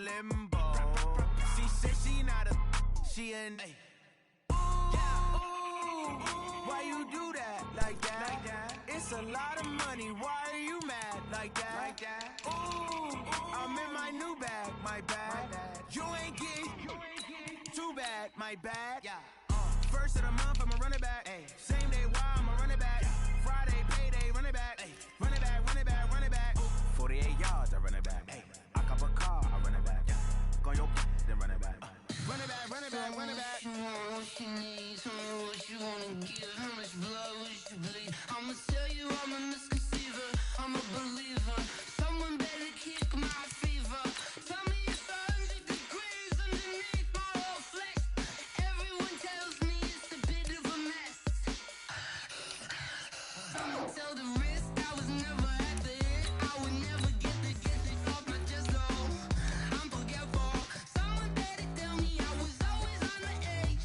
limbo. She said she not a, she an A. Why you do that like that? It's a lot of money. Why are you mad like that? Ooh, I'm in my new bag, my bad. You ain't getting too bad, my bad. First of the month, I'ma run it back. Same day, why I'ma run it back. Friday, payday, run it back. Run it back, run it back, run it back. 48 yards, I run it back. I cop a car, I run it back. Go your then run it back. Run it back, run it back, run it back. What you want, what you need, tell me what you wanna give. How much blood would you bleed? I'ma tell you I'm a misconceiver, I'm a believer. Someone better kick my fever. Tell me it's 100 degrees underneath my whole flesh. Everyone tells me it's a bit of a mess. I'ma tell the risk I was never at the end. I would never get the off my chest, no. I'm forgetful. Someone better tell me I was always on the edge.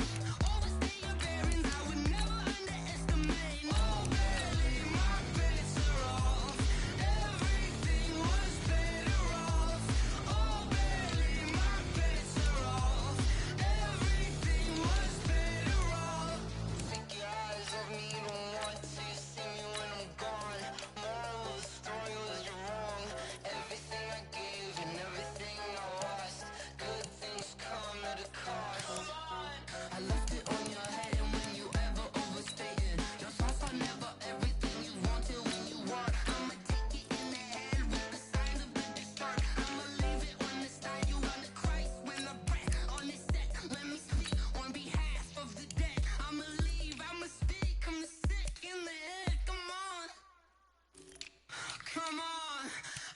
Overstay your bearings, I would never underestimate. Oh, barely, my bets are off. Everything was better off. Oh, barely, my bets are off. Everything was better off. Take your eyes off me, you don't want to. You see me when I'm gone. Moral of the story was you're wrong. Everything I gave and everything I lost. Good things come at a cost. I left it on your head, and when you ever overstated, your thoughts are never everything you wanted when you want. I'ma take it in the head with the sign of a distort. I'ma leave it on the side. You on the Christ when I breath on this set. Let me speak on behalf of the dead. I'ma leave, I'ma speak. I'm the sick in the head. Come on, come on.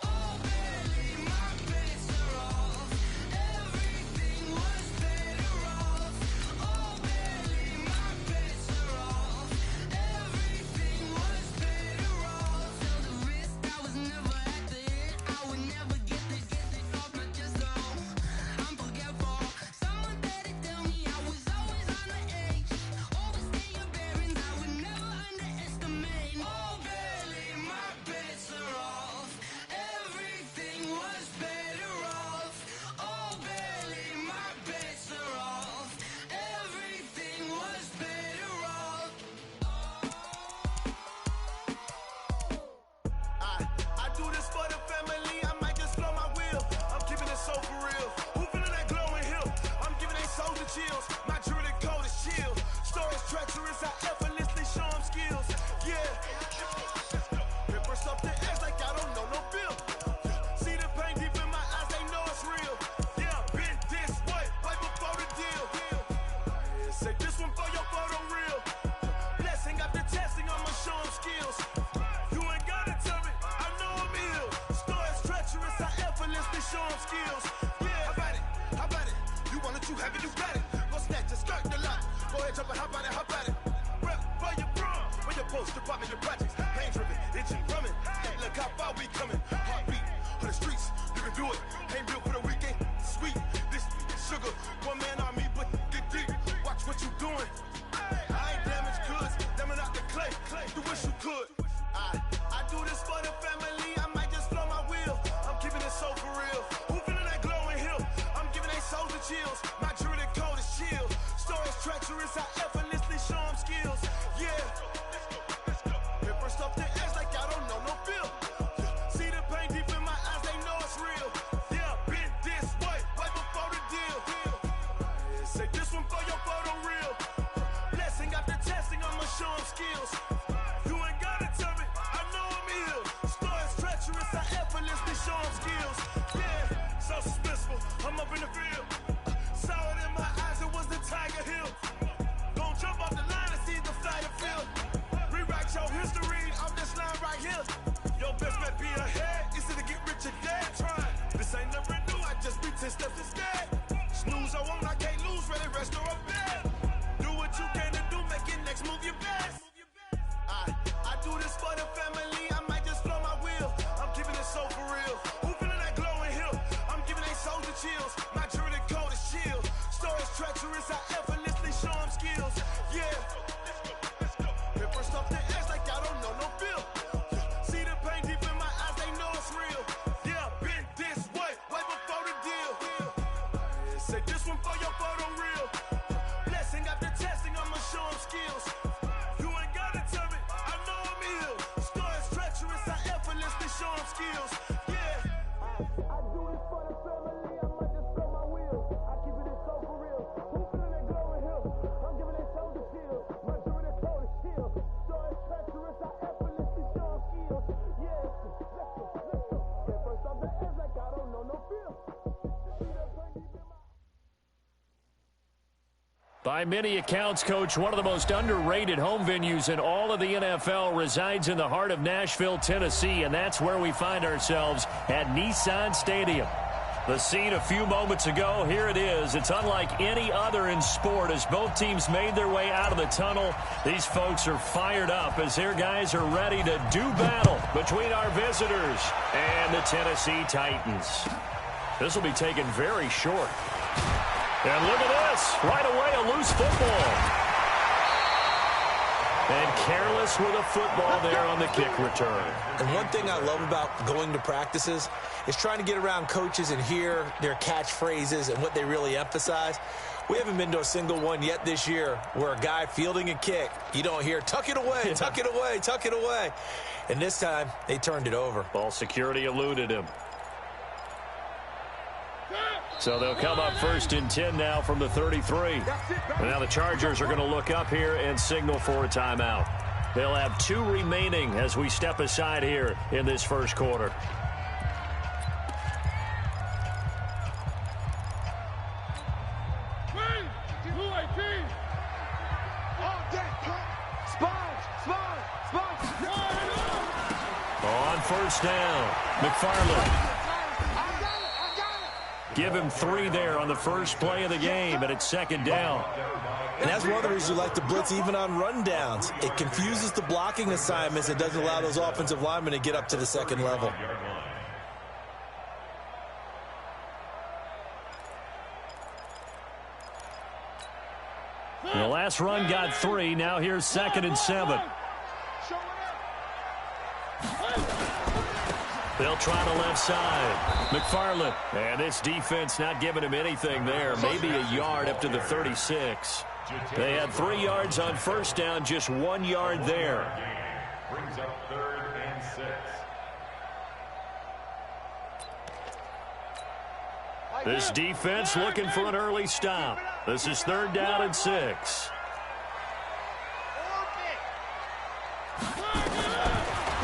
Oh, barely, my bets are off. Everything was better off. Oh, barely, my bets are off. Everything was better off. Tell the risk I was never at the end. I would never get the off my chest, no. I'm forgetful. Someone better tell me I was always on the edge. Overstay your bearings, I would never underestimate. Oh, barely, my bets are off. Everything was better off. Oh, barely, my bets are off. Everything was better off. I do this for the family, I might just blow my wheel. I'm keeping it so for real. Who feeling that glowing hill? I'm giving they souls the chills. My jewelry code is chill. Stories treacherous, I effortlessly show them skills. Yeah. Ripper stuff the edge like I don't know no bill. See the pain deep in my eyes, they know it's real. Yeah, been this way, right before the deal. Say this one for your photo real. Blessing after testing, I'ma show them skills. You ain't gotta tell me, I know I'm ill. Stories treacherous, I effortlessly show them skills. Yeah, how about it? How about it? You want it, you have it, you got it. Go snatch it, skirt the lot. Go ahead, jump it, how about it? How about it? Rep for your bro, when your post, department, your projects. Pain driven, itching, drumming. Hey, look how far we coming. Heartbeat for the streets, you can do it. Ain't built for the weekend. Sweet, this sugar, one man army, but get deep. Watch what you doing. I ain't damaged goods, damn it out the clay. You wish you could. I do this for the family, I might just blow my wheel. I'm keeping it so for real. Who feeling that glowing hill? I'm giving they souls the chills. My jewelry code is chill. Stories treacherous, I effortlessly show them skills. Yeah. Ripper stuff the edge like I don't know no bill. See the pain deep in my eyes, they know it's real. Yeah, been this way, right before the deal. Say this one for your photo real. Blessing after testing, I'ma show them skills. You ain't gotta tell me, I know I'm ill. Stories treacherous, I effortlessly show them skills. Yeah, so suspenseful, I'm up in the field. Saw it in my eyes, it was the Tiger Hill. Gon' jump off the line and see the flyer field. Rewrite your history off this line right here. Your best bet be ahead, easy to get rich or dead trying. This ain't never new, I just be 10 steps instead. Snooze, I won't, I can't lose, ready, rest or a bed. Do what you can to do, make your next move your best. I do this for the family, I might just blow my wheel. I'm keeping it so for real. Who feeling that glowing hill? I'm giving they souls the chills. My jewelry skills. Yeah. I do this for the family, I might just spell my wheels. I keep it so for real. Who feeling that glowing hill? I'm giving that shoulder shield. My jewelry that cold is chill. So it's treacherous, I effortlessly show skills. Yeah, let's go. Get first off the edge like I don't know no feel. By many accounts, Coach, one of the most underrated home venues in all of the NFL resides in the heart of Nashville, Tennessee, and that's where we find ourselves at Nissan Stadium. The scene a few moments ago, here it is. It's unlike any other in sport as both teams made their way out of the tunnel. These folks are fired up as their guys are ready to do battle between our visitors and the Tennessee Titans. This will be taken very short. And look at this. Right away, a loose football. And careless with a football there on the kick return. And one thing I love about going to practices is trying to get around coaches and hear their catchphrases and what they really emphasize. We haven't been to a single one yet this year where a guy fielding a kick, you don't hear, tuck it away, tuck it away, tuck it away. And this time, they turned it over. Ball security eluded him. So they'll come up 1st and 10 now from the 33. And now the Chargers are going to look up here and signal for a timeout. They'll have 2 remaining as we step aside here in this first quarter. On 1st down, McFarland. Give him 3 there on the first play of the game, and it's 2nd down. And that's one of the reasons you like to blitz even on rundowns. It confuses the blocking assignments. It doesn't allow those offensive linemen to get up to the 2nd level. And the last run got 3. Now here's 2nd and 7. They'll try the left side. McFarland. And this defense not giving him anything there. Maybe a yard up to the 36. They had 3 yards on 1st down, just 1 yard there. Brings up 3rd and 6. This defense looking for an early stop. This is 3rd down and 6.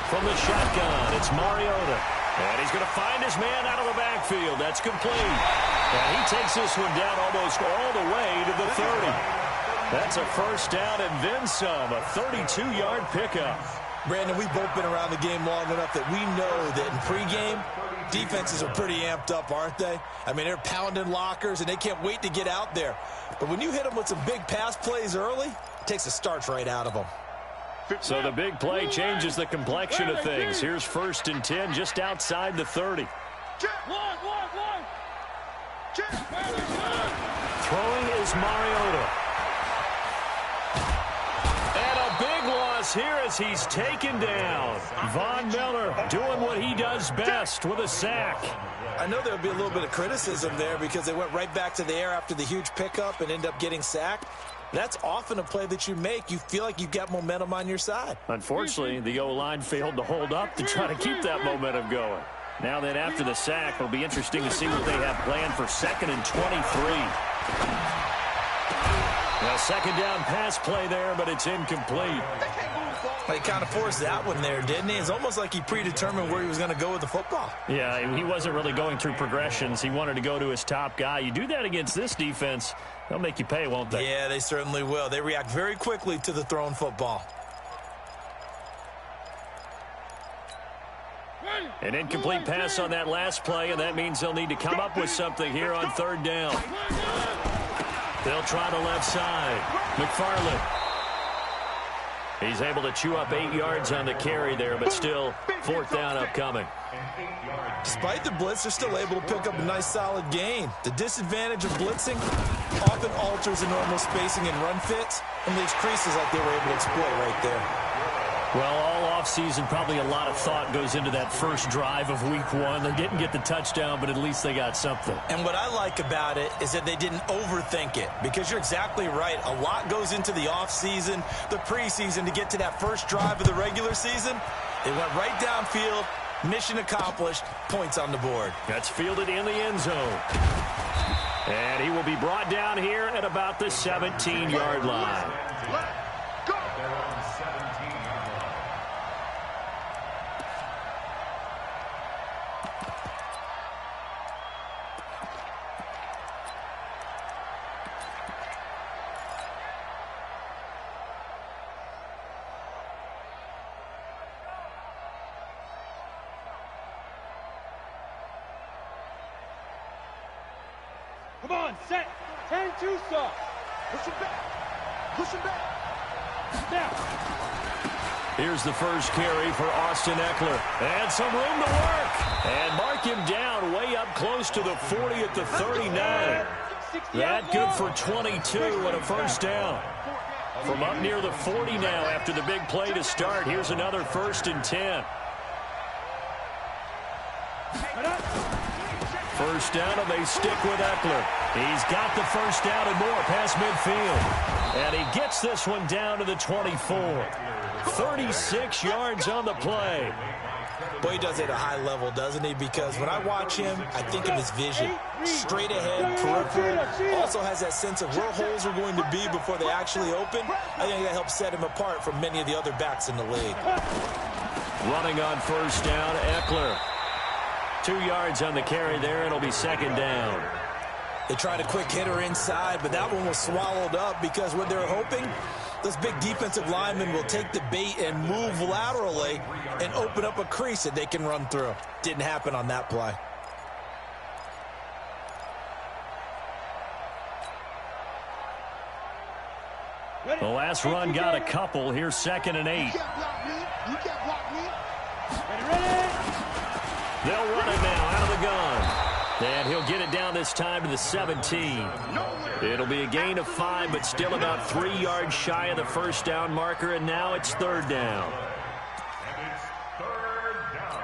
From the shotgun, it's Mariota. And he's going to find his man out of the backfield. That's complete. And he takes this one down almost all the way to the 30. That's a 1st down and then some, a 32-yard pickup. Brandon, we've both been around the game long enough that we know that in pregame, defenses are pretty amped up, aren't they? I mean, they're pounding lockers, and they can't wait to get out there. But when you hit them with some big pass plays early, it takes the starch right out of them. So the big play changes the complexion of things. Here's 1st and 10 just outside the 30. Throwing is Mariota. And a big loss here as he's taken down. Von Miller doing what he does best with a sack. I know there'll be a little bit of criticism there because they went right back to the air after the huge pickup and end up getting sacked. That's often a play that you make. You feel like you've got momentum on your side. Unfortunately, the O-line failed to hold up to try to keep that momentum going. Now then, after the sack, it'll be interesting to see what they have planned for 2nd and 23. Now, 2nd down pass play there, but it's incomplete. He kind of forced that one there, didn't he? It's almost like he predetermined where he was going to go with the football. Yeah, he wasn't really going through progressions. He wanted to go to his top guy. You do that against this defense, they'll make you pay, won't they? Yeah, they certainly will. They react very quickly to the thrown football. An incomplete pass on that last play, and that means they'll need to come up with something here on 3rd down. They'll try the left side. McFarland. He's able to chew up 8 yards on the carry there, but still 4th down upcoming. Despite the blitz, they're still able to pick up a nice solid gain. The disadvantage of blitzing often alters the normal spacing and run fits and leaves creases like they were able to exploit right there. Well, all offseason, probably a lot of thought goes into that first drive of week 1. They didn't get the touchdown, but at least they got something. And what I like about it is that they didn't overthink it, because you're exactly right. A lot goes into the offseason, the preseason, to get to that first drive of the regular season. They went right downfield, Mission accomplished. Points on the board. That's fielded in the end zone. And he will be brought down here at about the 17-yard line. Come on, set. 10-2, sir. Push him back. Push him back. Now. Here's the first carry for Austin Ekeler. And some room to work. And mark him down way up close to the 40 at the 39. That good for 22 and a first down. From up near the 40 now after the big play to start. Here's another 1st and 10. First down, and they stick with Ekeler. He's got the first down and more past midfield. And he gets this one down to the 24. 36 yards on the play. Boy, he does it at a high level, doesn't he? Because when I watch him, I think of his vision. Straight ahead, peripheral. Also has that sense of where holes are going to be before they actually open. I think that helps set him apart from many of the other backs in the league. Running on first down, Ekeler. 2 yards on the carry there, and it'll be 2nd down. They tried a quick hitter inside, but that one was swallowed up because what they're hoping, those big defensive linemen will take the bait and move laterally and open up a crease that they can run through. Didn't happen on that play. The last run got a couple. Here's 2nd and 8. You can't block me. You can't block me. Ready? They'll run it now out of the gun. And he'll get it down this time to the 17. It'll be a gain of 5, but still about 3 yards shy of the first down marker, and now it's 3rd down. And it's 3rd down.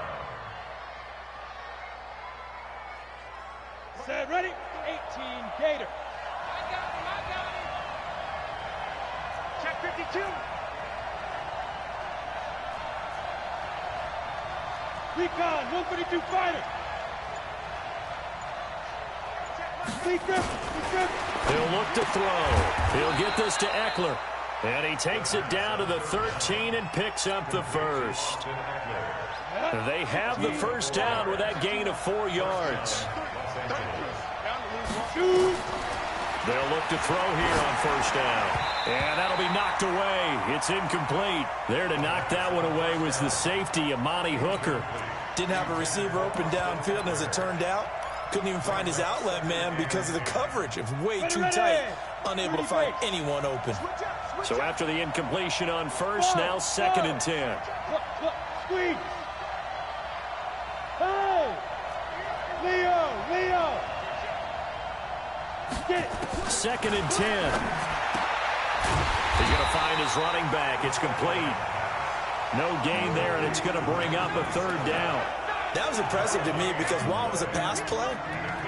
Set, ready? 18, Gator. I got him. Check 52. Recon, 152 fighter. He'll look to throw. He'll get this to Ekeler. And he takes it down to the 13 and picks up the first. They have the first down with that gain of 4 yards. They'll look to throw here on first down. And that'll be knocked away. It's incomplete. There to knock that one away was the safety, Amani Hooker. Didn't have a receiver open downfield, and as it turned out, couldn't even find his outlet man because of the coverage. It was way too tight. Unable to find anyone open. So after the incompletion on first, now 2nd and 10. Squeeze. Hey! Leo! Get it. 2nd and 10. He's going to find his running back. It's complete. No gain there, and it's going to bring up a 3rd down. That was impressive to me because while it was a pass play,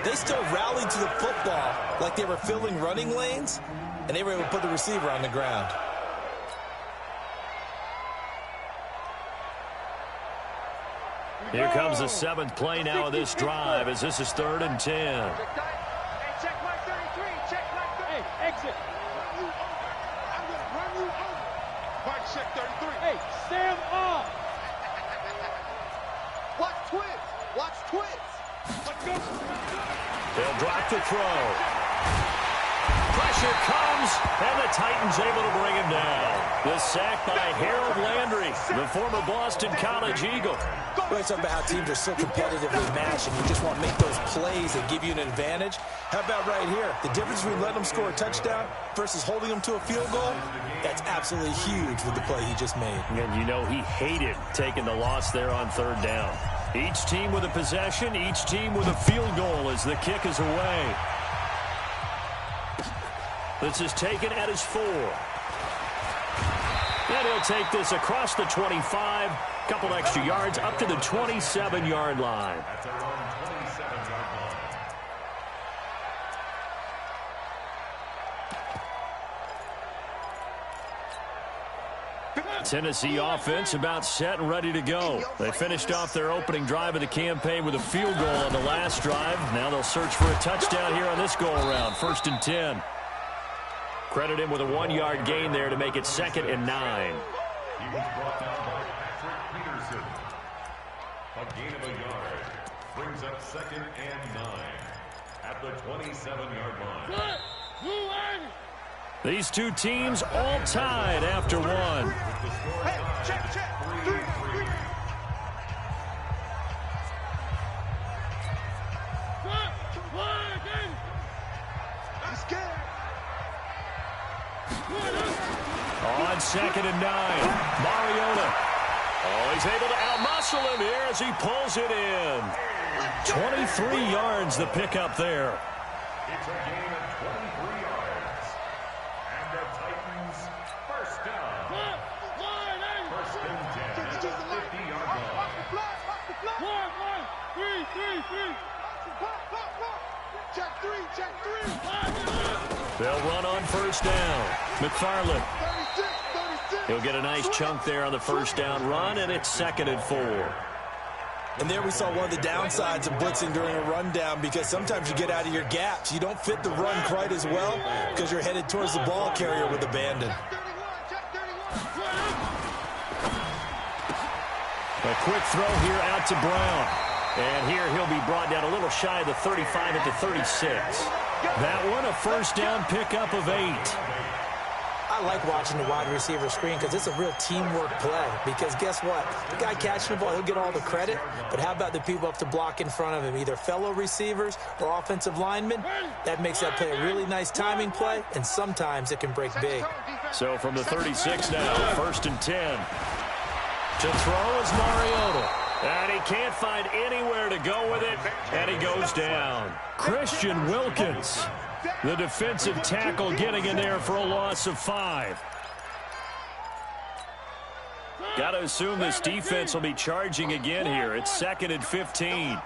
they still rallied to the football like they were filling running lanes, and they were able to put the receiver on the ground. Here comes the 7th play now of this drive as this is 3rd and 10. Hey, check my 33. Check my 30. Hey, exit. I'm going to run you over. Mike, check 33. Hey, Sam off. Watch twins. Watch twins. Let's go. They'll drop the throw. Pressure comes, and the Titans able to bring him down. The sack by Harold Landry, the former Boston College Eagle. We talk about how teams are so competitively matched, and you just want to make those plays that give you an advantage. How about right here? The difference between letting them score a touchdown versus holding them to a field goal, that's absolutely huge with the play he just made. And you know he hated taking the loss there on 3rd down. Each team with a possession, each team with a field goal as the kick is away. This is taken at his 4. And he'll take this across the 25. Couple extra yards up to the 27-yard line. That's around 27-yard line. Tennessee offense about set and ready to go. They finished off their opening drive of the campaign with a field goal on the last drive. Now they'll search for a touchdown here on this go-around. 1st and 10. Credit him with a 1-yard gain there to make it 2nd and 9. He was brought down by Patrick Peterson. A gain of a yard brings up 2nd and 9 at the 27-yard line. These two teams all tied after one. Hey, check. 3-3. I'm scared. On 2nd and 9, Mariota. Oh, he's able to outmuscle him here as he pulls it in. 23 yards the pickup there. It's a gain of 23 yards. And the Titans first down. 1st and 10 at the 50-yard line. Check three. They'll run on 1st down. McFarland. 36. He'll get a nice chunk there on the 1st down run, and it's 2nd and 4. And there we saw one of the downsides of blitzing during a rundown, because sometimes you get out of your gaps. You don't fit the run quite as well because you're headed towards the ball carrier with abandon. A quick throw here out to Brown. And here he'll be brought down a little shy of the 35 at the 36. That one a 1st down pickup of 8. I like watching the wide receiver screen because it's a real teamwork play. Because guess what? The guy catching the ball, he'll get all the credit. But how about the people up to block in front of him, either fellow receivers or offensive linemen? That makes that play a really nice timing play, and sometimes it can break big. So from the 36 now, 1st and 10. To throw is Mariota. And he can't find anywhere to go with it, and he goes down. Christian Wilkins, the defensive tackle, getting in there for a loss of 5. Got to assume this defense will be charging again here. It's 2nd and 15.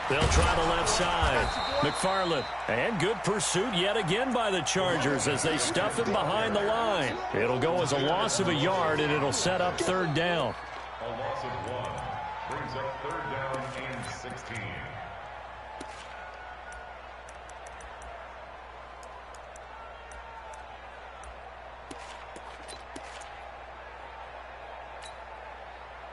They'll try the left side. McFarland. And good pursuit yet again by the Chargers as they stuff him behind the line. It'll go as a loss of a yard, and it'll set up 3rd down. A loss of 1 brings up 3rd down and 16.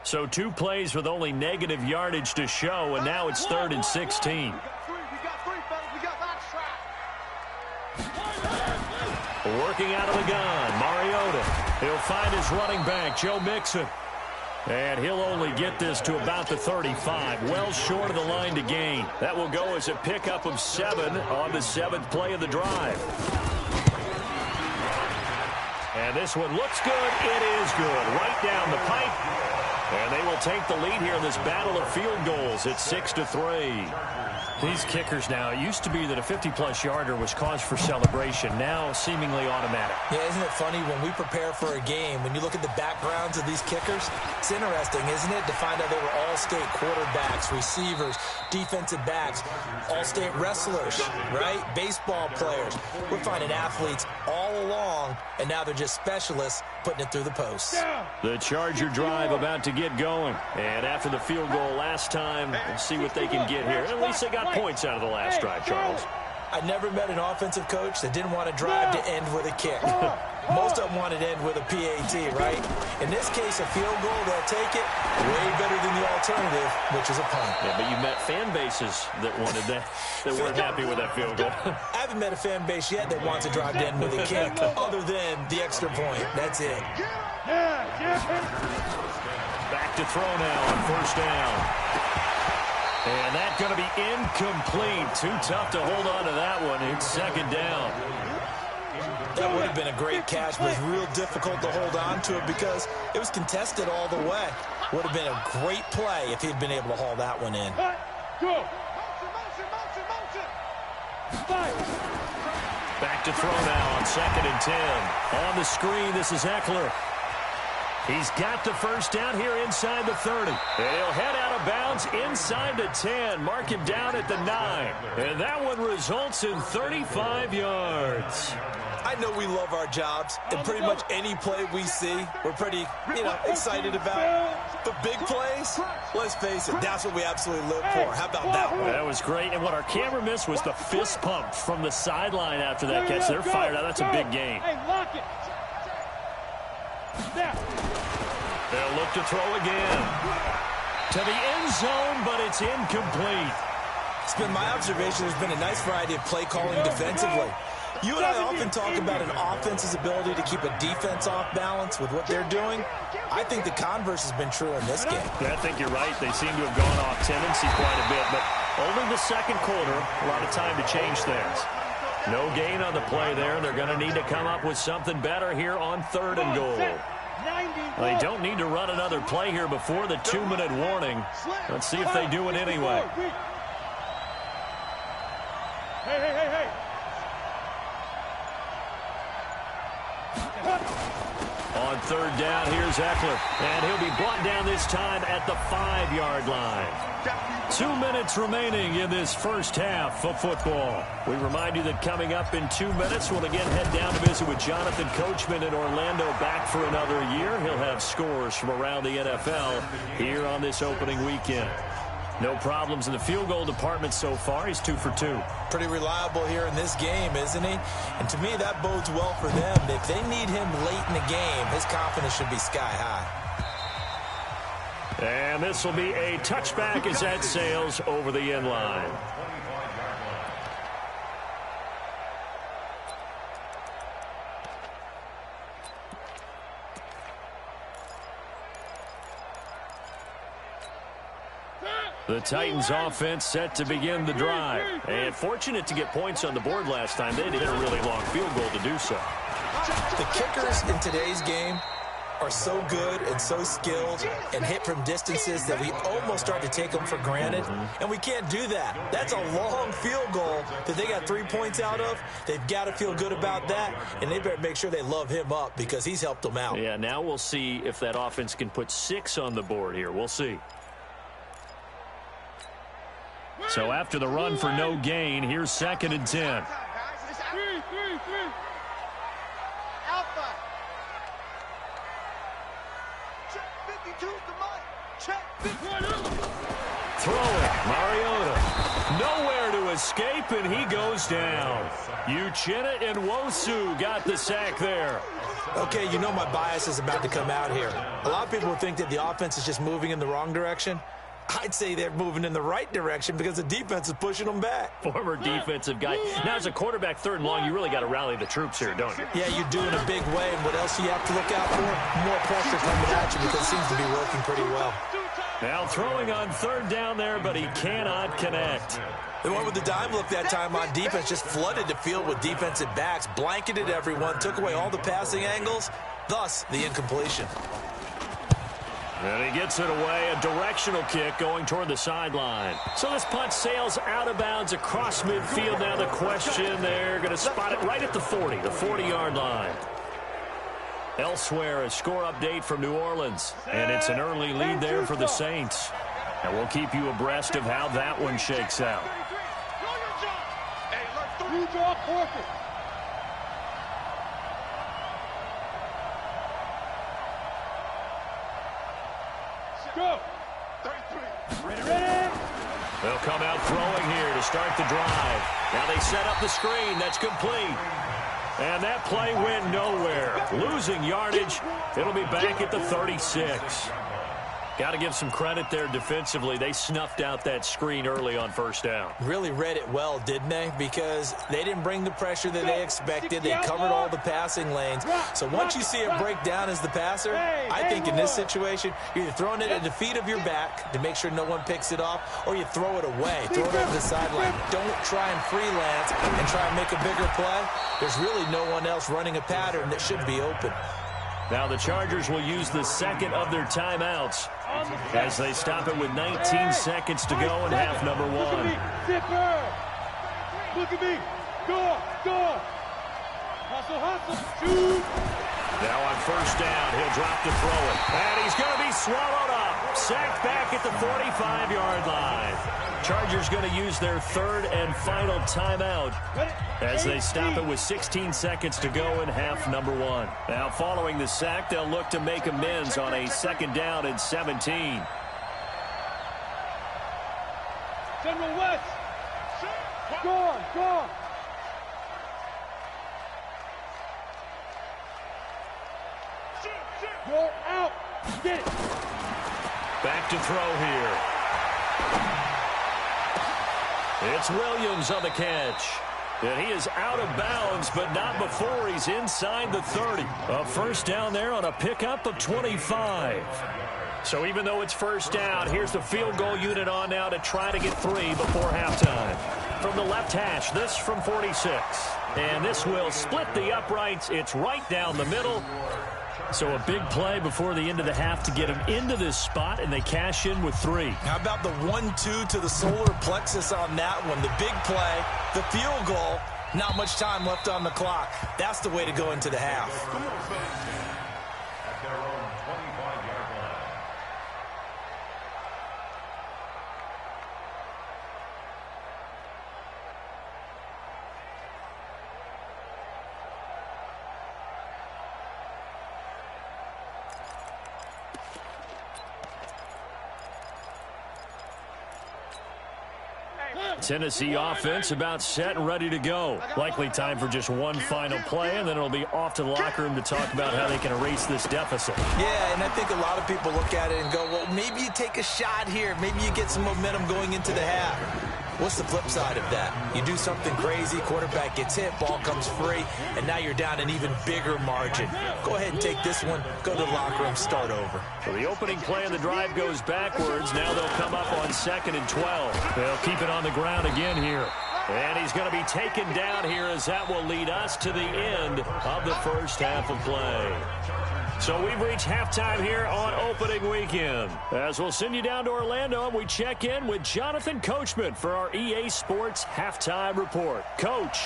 So 2 plays with only negative yardage to show, and now it's 3rd and 16. We got three, fellas. We got that track. Working out of the gun, Mariota. He'll find his running back, Joe Mixon. And he'll only get this to about the 35, well short of the line to gain. That will go as a pickup of 7 on the 7th play of the drive. And this one looks good. It is good. Right down the pipe. And they will take the lead here in this battle of field goals at 6-3. These kickers now, it used to be that a 50-plus yarder was cause for celebration, now seemingly automatic. Yeah, isn't it funny when we prepare for a game, when you look at the backgrounds of these kickers, it's interesting, isn't it, to find out they were all-state quarterbacks, receivers, defensive backs, all-state wrestlers, right? Baseball players. We're finding athletes all along, and now they're just specialists putting it through the posts. The Charger drive about to get going. And after the field goal last time, we'll see what they can get here. At least they got points out of the last drive, Charles. I never met an offensive coach that didn't want to drive to end with a kick. Most of them wanted to end with a PAT, right? In this case, a field goal, they'll take it way better than the alternative, which is a punt. Yeah, but you met fan bases that wanted that weren't happy with that field goal. I haven't met a fan base yet that wants to drive to end with a kick, other than the extra point. That's it. Back to throw now on 1st down. And that's going to be incomplete. Too tough to hold on to that one. It's 2nd down. That would have been a great catch, but it was real difficult to hold on to it because it was contested all the way. Would have been a great play if he'd been able to haul that one in. Back to throw now on 2nd and 10. On the screen, this is Eckler. He's got the first down here inside the 30. And he'll head out of bounds inside the 10. Mark him down at the 9. And that one results in 35 yards. I know we love our jobs, and pretty much any play we see, we're pretty, excited about. But big plays, let's face it, that's what we absolutely live for. How about that one? That was great, and what our camera missed was the fist pump from the sideline after that catch. They're fired out. That's a big game. Hey, lock it. They'll look to throw again. To the end zone, but it's incomplete. It's been my observation there's been a nice variety of play calling defensively. You and I often talk about an offense's ability to keep a defense off balance with what they're doing. I think the converse has been true in this game. Yeah, I think you're right. They seem to have gone off tendency quite a bit, but only the second quarter, a lot of time to change things. No gain on the play there. They're going to need to come up with something better here on 3rd and goal. They don't need to run another play here before the 2-minute warning. Let's see if they do it anyway. Hey. On 3rd down, here's Eckler. And he'll be brought down this time at the 5-yard line. 2 minutes remaining in this first half of football. We remind you that coming up in 2 minutes, we'll again head down to visit with Jonathan Coachman in Orlando, back for another year. He'll have scores from around the NFL here on this opening weekend. No problems in the field goal department so far. He's 2 for 2. Pretty reliable here in this game, isn't he? And to me, that bodes well for them. If they need him late in the game, his confidence should be sky high. And this will be a touchback as that sails over the end line. The Titans offense set to begin the drive. And fortunate to get points on the board last time. They hit a really long field goal to do so. The kickers in today's game are so good and so skilled and hit from distances that we almost start to take them for granted. And we can't do that. That's a long field goal that they got 3 points out of. They've got to feel good about that, and they better make sure they love him up because he's helped them out. Yeah, now we'll see if that offense can put 6 on the board here. We'll see. So after the run for no gain, here's 2nd and 10. Alpha. Check 52 to Mike. Check 52. Throwing, Mariota. Nowhere to escape, and he goes down. Uchenna and Nwosu got the sack there. Okay, you know my bias is about to come out here. A lot of people think that the offense is just moving in the wrong direction. I'd say they're moving in the right direction because the defense is pushing them back. Former defensive guy. Now, as a quarterback 3rd and long, you really got to rally the troops here, don't you? Yeah, you do in a big way. And what else do you have to look out for? More pressure coming at you because it seems to be working pretty well. Now throwing on 3rd down there, but he cannot connect. The one with the dime look that time on defense just flooded the field with defensive backs, blanketed everyone, took away all the passing angles, thus the incompletion. And he gets it away, a directional kick going toward the sideline. So this punt sails out of bounds across midfield. Now the question, they're going to spot it right at the 40, the 40-yard line. Elsewhere, a score update from New Orleans. And it's an early lead there for the Saints. And we'll keep you abreast of how that one shakes out. You draw corporate. Go. 33. Ready. They'll come out throwing here to start the drive. Now they set up the screen. That's complete. And that play went nowhere. Losing yardage. It'll be back at the 36. Got to give some credit there defensively. They snuffed out that screen early on 1st down. Really read it well, didn't they? Because they didn't bring the pressure that they expected. They covered all the passing lanes. So once you see it break down as the passer, I think in this situation, you're either throwing it at the feet of your back to make sure no one picks it off, or you throw it away. Throw it over the sideline. Don't try and freelance and try and make a bigger play. There's really no one else running a pattern that should be open. Now the Chargers will use the 2nd of their timeouts as they stop it with 19 seconds to go in half number 1. Look at me. Go. Hustle. Shoot. Now on first down, he'll drop to throw it. And he's going to be swallowed up. Sacked back at the 45-yard line. Chargers going to use their third and final timeout as they stop it with 16 seconds to go in half number one. Now following the sack, they'll look to make amends on a second down and 17. General West. Gone, gone. You're out. Get it. Back to throw here. It's Williams on the catch. And he is out of bounds, but not before he's inside the 30. A first down there on a pickup of 25. So even though it's first down, here's the field goal unit on now to try to get 3 before halftime. From the left hash, this from 46. And this will split the uprights. It's right down the middle. So a big play before the end of the half to get him into this spot, and they cash in with 3. How about the 1-2 to the solar plexus on that one? The big play, the field goal, not much time left on the clock. That's the way to go into the half. At their own 25-yard line. Tennessee offense about set and ready to go. Likely time for just one final play, and then it'll be off to the locker room to talk about how they can erase this deficit. Yeah, and I think a lot of people look at it and go, well, maybe you take a shot here. Maybe you get some momentum going into the half. What's the flip side of that? You do something crazy, quarterback gets hit, ball comes free, and now you're down an even bigger margin. Go ahead and take this one, go to the locker room, start over. So the opening play of the drive goes backwards. Now they'll come up on 2nd and 12. They'll keep it on the ground again here. And he's going to be taken down here as that will lead us to the end of the first half of play. So we've reached halftime here on opening weekend. As we'll send you down to Orlando, and we check in with Jonathan Coachman for our EA Sports Halftime Report. Coach,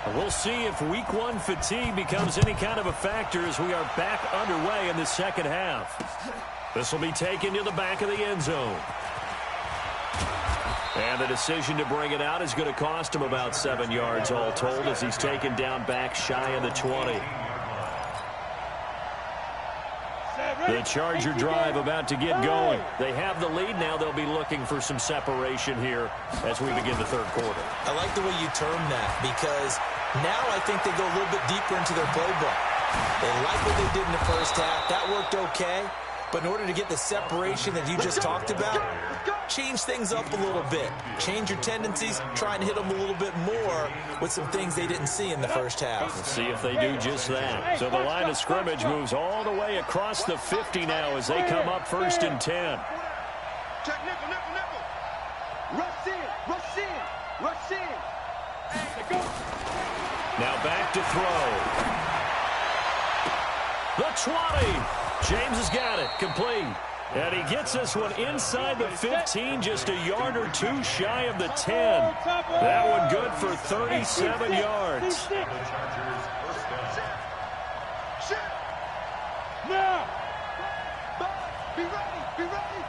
we'll see if Week 1 fatigue becomes any kind of a factor as we are back underway in the second half. This will be taken to the back of the end zone. And the decision to bring it out is going to cost him about 7 yards all told as he's taken down back shy of the 20. The Charger drive about to get going. They have the lead. Now they'll be looking for some separation here as we begin the third quarter. I like the way you term that because now I think they go a little bit deeper into their playbook. They like what they did in the first half. That worked okay. But in order to get the separation that you just talked about, change things up a little bit. Change your tendencies. Try and hit them a little bit more with some things they didn't see in the first half. Let's see if they do just that. So the line of scrimmage moves all the way across the 50 now as they come up 1st and 10. Check nickel, nickel, nickel. Rush in, rush in, rush in. Hey, go. Now back to throw. The 20. James has got it, complete. And he gets this one inside the 15, just a yard or 2 shy of the 10. That one good for 37 yards. Now. Be ready, be ready.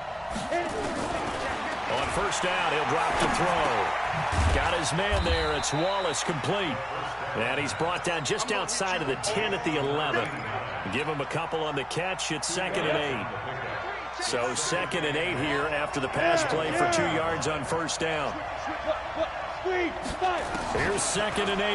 On first down, he'll drop to throw. Got his man there. It's Wallace, complete. And he's brought down just outside of the 10 at the 11. Give him a couple on the catch. It's 2nd and 8. So 2nd and 8 here after the pass play for 2 yards on first down. Here's 2nd and 8.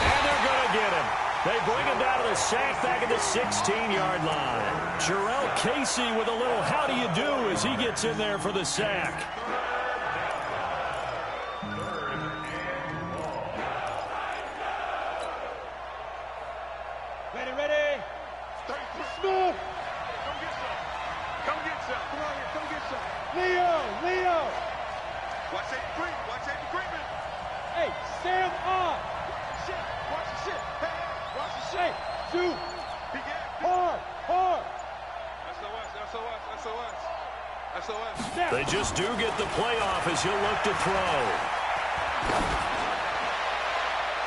And they're going to get him. They bring him down to the sack back at the 16-yard line. Jarrell Casey with a little how do you do as he gets in there for the sack. They just do get the playoff as he'll look to throw.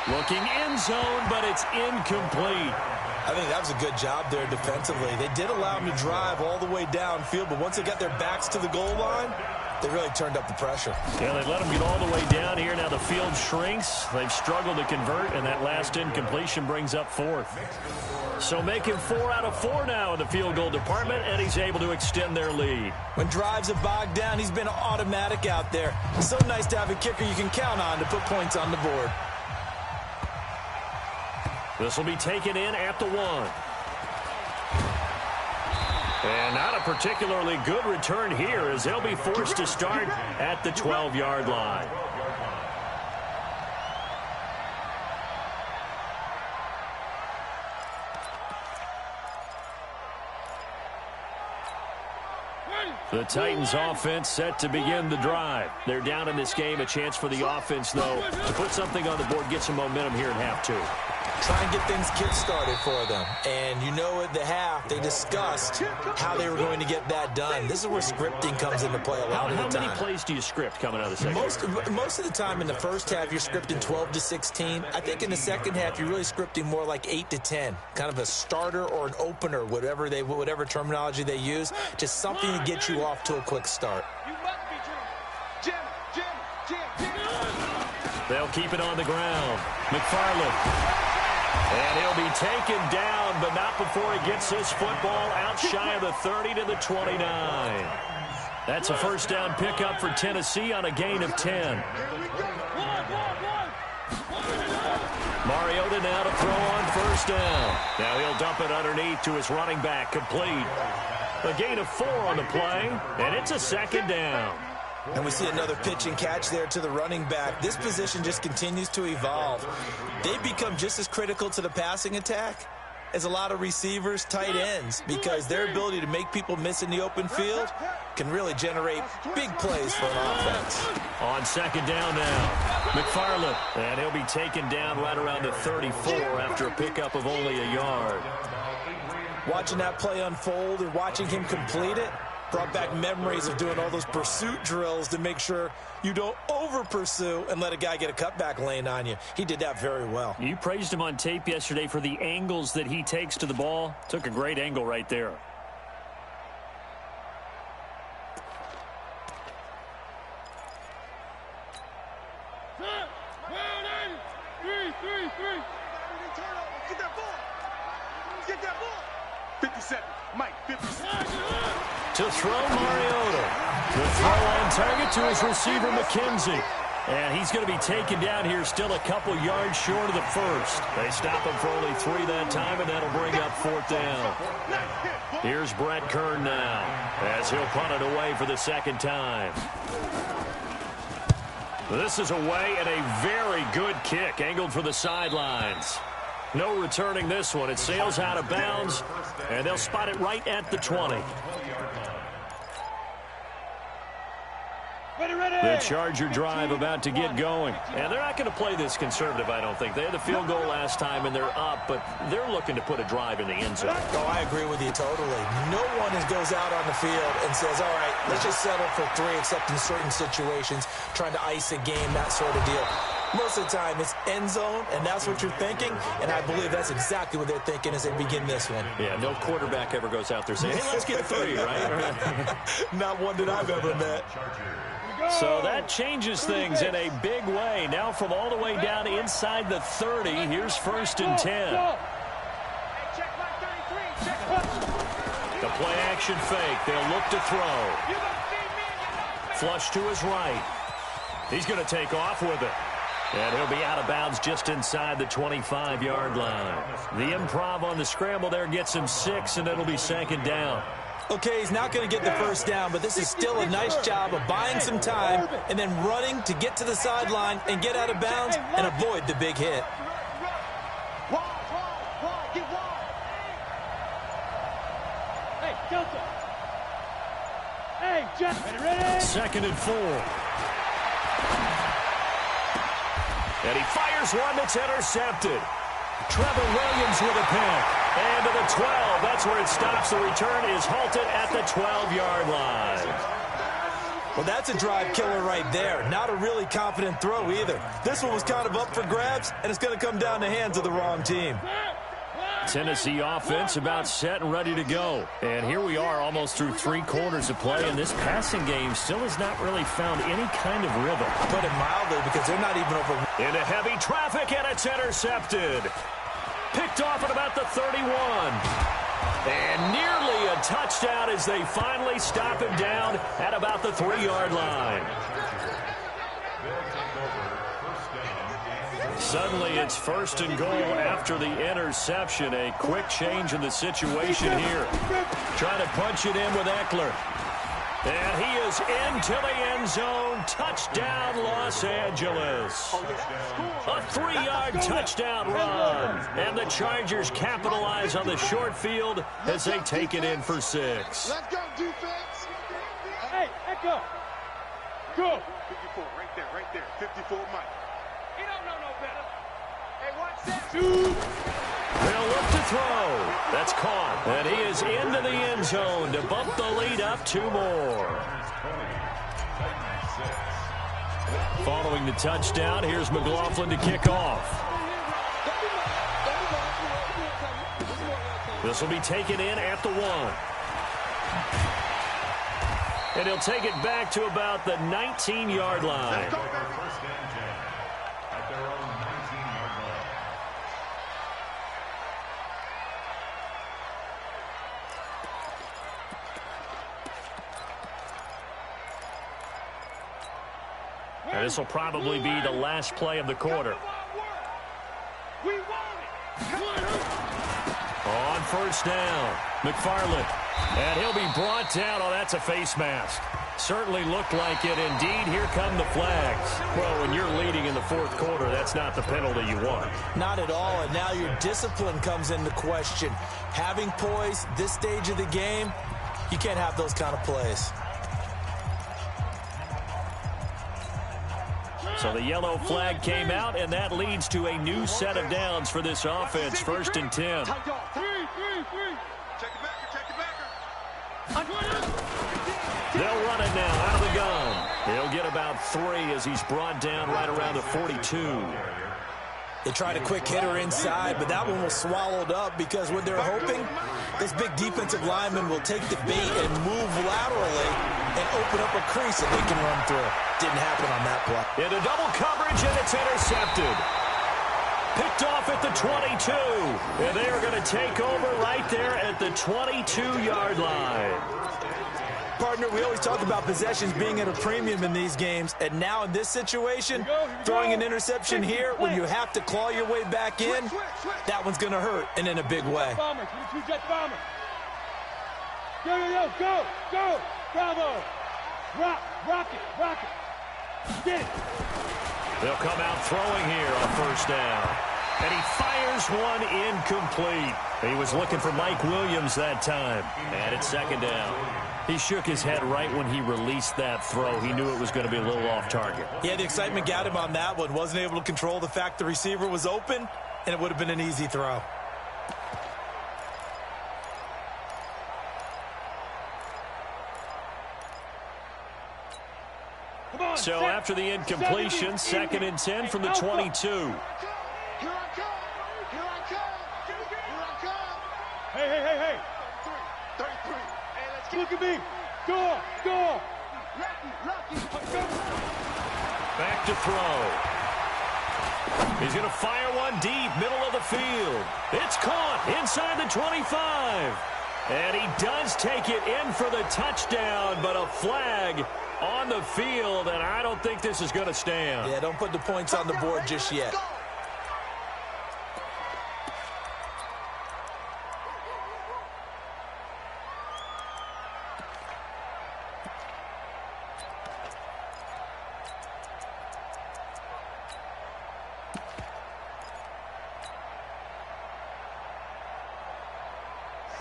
Looking end zone, but it's incomplete. I think that was a good job there defensively. They did allow them to drive all the way downfield, but once they got their backs to the goal line, they really turned up the pressure. Yeah, they let them get all the way down here. Now the field shrinks. They've struggled to convert, and that last incompletion brings up fourth. So making 4 out of 4 now in the field goal department, and he's able to extend their lead. When drives have bogged down, he's been automatic out there. It's so nice to have a kicker you can count on to put points on the board. This will be taken in at the 1. And not a particularly good return here as they'll be forced to start at the 12-yard line. The Titans offense set to begin the drive. They're down in this game. A chance for the offense, though, to put something on the board, get some momentum here in half 2. Try and get things kick-started for them. And you know at the half, they discussed how they were going to get that done. This is where scripting comes into play a lot of the time. How many plays do you script coming out of the second half? Most of the time in the first half, you're scripting 12 to 16. I think in the second half, you're really scripting more like 8 to 10. Kind of a starter or an opener, whatever terminology they use. Just something to get you off to a quick start. They'll keep it on the ground. McFarland. And he'll be taken down, but not before he gets this football out shy of the 30 to the 29. That's a first down pickup for Tennessee on a gain of 10. Mariota now to throw on first down. Now he'll dump it underneath to his running back, complete. A gain of 4 on the play, and it's a second down. And we see another pitch and catch there to the running back. This position just continues to evolve. They become just as critical to the passing attack as a lot of receivers, tight ends, because their ability to make people miss in the open field can really generate big plays for an offense. On second down now, McFarland. And he'll be taken down right around the 34 after a pickup of only a yard. Watching that play unfold and watching him complete it brought back memories of doing all those pursuit drills to make sure you don't over-pursue and let a guy get a cutback lane on you. He did that very well. You praised him on tape yesterday for the angles that he takes to the ball. Took a great angle right there. Get that ball. 57. Mike, 57. To throw Mariota. The throw on target to his receiver, McKenzie. And he's going to be taken down here still a couple yards short of the first. They stop him for only 3 that time, and that'll bring up 4th down. Here's Brett Kern now as he'll punt it away for the second time. This is away and a very good kick angled for the sidelines. No returning this one. It sails out of bounds, and they'll spot it right at the 20. The Charger drive about to get going. And they're not going to play this conservative, I don't think. They had the field goal last time, and they're up, but they're looking to put a drive in the end zone. Oh, I agree with you totally. No one goes out on the field and says, all right, let's just settle for 3, except in certain situations, trying to ice a game, that sort of deal. Most of the time, it's end zone, and that's what you're thinking, and I believe that's exactly what they're thinking as they begin this one. Yeah, no quarterback ever goes out there saying, hey, let's get 3, right? Not one that I've ever met. So that changes things in a big way. Now from all the way down inside the 30, here's 1st and 10. The play action fake. They'll look to throw. Flush to his right. He's going to take off with it. And he'll be out of bounds just inside the 25-yard line. The improv on the scramble there gets him 6, and it'll be 2nd down. Okay, he's not going to get the first down, but this is still a nice job of buying some time and then running to get to the sideline and get out of bounds and avoid the big hit. Hey, Delta. Hey, Jeff. Ready? 2nd and 4. And he fires one that's intercepted. Trevor Williams with a pick. And to the 12. That's where it stops. The return is halted at the 12-yard line. Well, that's a drive killer right there. Not a really confident throw either. This one was kind of up for grabs, and it's going to come down the hands of the wrong team. Tennessee offense about set and ready to go. And here we are almost through 3 quarters of play, and this passing game still has not really found any kind of rhythm. Put it mildly, because they're not even over. Into heavy traffic, and it's intercepted. Picked off at about the 31. And nearly a touchdown as they finally stop him down at about the 3-yard line. Suddenly it's 1st and goal after the interception. A quick change in the situation here. Trying to punch it in with Eckler. And he is into the end zone. Touchdown, Los Angeles. A 3-yard touchdown run. And the Chargers capitalize on the short field as they take it in for 6. Let's go, defense. Hey, Echo. Go. 54, right there. 54, Mike. He don't know no better. Hey, watch that. They'll look to throw. That's caught. And he is into the end zone to bump the lead up 2 more. Following the touchdown, here's McLaughlin to kick off. This will be taken in at the 1. And he'll take it back to about the 19-yard line. And this will probably be the last play of the quarter. On 1st down, McFarland. And he'll be brought down. Oh, that's a face mask. Certainly looked like it. Indeed, here come the flags. Well, when you're leading in the 4th quarter, that's not the penalty you want. Not at all, and now your discipline comes into question. Having poise this stage of the game, you can't have those kind of plays. So the yellow flag came out, and that leads to a new set of downs for this offense. 1st and 10. Check it back. They'll run it now out of the gun. He'll get about 3 as he's brought down right around the 42. They tried a quick hitter inside, but that one was swallowed up because what they're hoping, this big defensive lineman will take the bait and move laterally and open up a crease that they can run through. Didn't happen on that play. Into double coverage, and it's intercepted. Picked off at the 22. And they are going to take over right there at the 22-yard line. Partner, we always talk about possessions being at a premium in these games, and now in this situation, throwing an interception here when you have to claw your way back in, that one's going to hurt, and in a big way. Go, Bravo. Rock it. Get it. They'll come out throwing here on 1st down. And he fires one incomplete. He was looking for Mike Williams that time. And it's 2nd down. He shook his head right when he released that throw. He knew it was going to be a little off target. Yeah, the excitement got him on that one. Wasn't able to control the fact the receiver was open, and it would have been an easy throw. So after the incompletion, 2nd and 10 from the 22. Here I come. Hey. 33. Hey, let's look at me. Go. Rocky. Back to throw. He's going to fire one deep, middle of the field. It's caught inside the 25. And he does take it in for the touchdown, but a flag on the field, and I don't think this is going to stand. Yeah, don't put the points on the board just yet.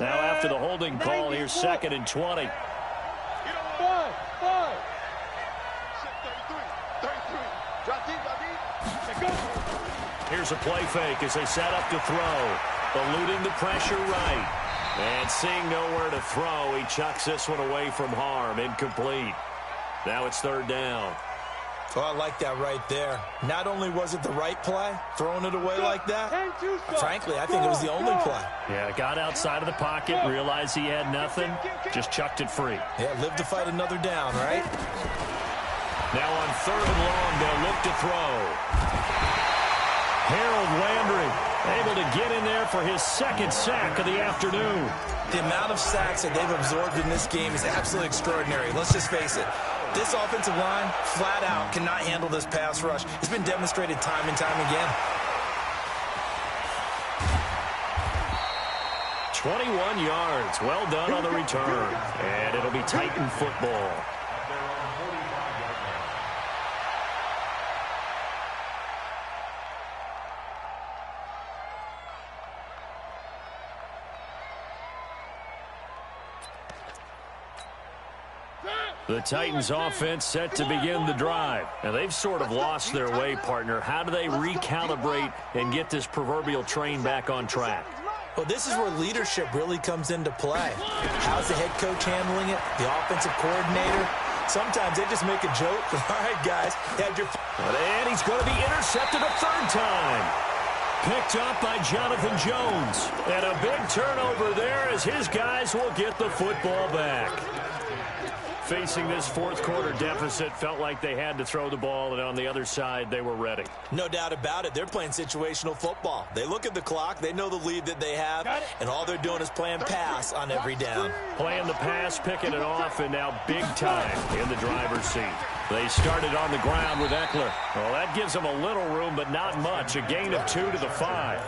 Now after the holding call, here's 2nd and 20. 5. Here's a play fake as they set up to throw. Eluding the pressure right. And seeing nowhere to throw, he chucks this one away from harm. Incomplete. Now it's third down. Oh, I like that right there. Not only was it the right play, throwing it away like that, frankly, I think it was the only play. Yeah, got outside of the pocket, realized he had nothing, just chucked it free. Yeah, live to fight another down, right? Now on third and long, they'll look to throw. Harold Landry able to get in there for his second sack of the afternoon. The amount of sacks that they've absorbed in this game is absolutely extraordinary. Let's just face it. This offensive line, flat out, cannot handle this pass rush. It's been demonstrated time and time again. 21 yards. Well done on the return. And it'll be Titan football. The Titans offense set to begin the drive. Now, they've sort of lost their way, partner. How do they recalibrate and get this proverbial train back on track? Well, this is where leadership really comes into play. How's the head coach handling it? The offensive coordinator? Sometimes they just make a joke. All right, guys. And he's going to be intercepted a third time. Picked up by Jonathan Jones. And a big turnover there as his guys will get the football back. Facing this fourth quarter deficit, felt like they had to throw the ball, and on the other side, they were ready. No doubt about it. They're playing situational football. They look at the clock, they know the lead that they have, and all they're doing is playing pass on every down. Playing the pass, picking it off, and now big time in the driver's seat. They started on the ground with Eckler. Well, that gives them a little room, but not much. A gain of 2 to the 5.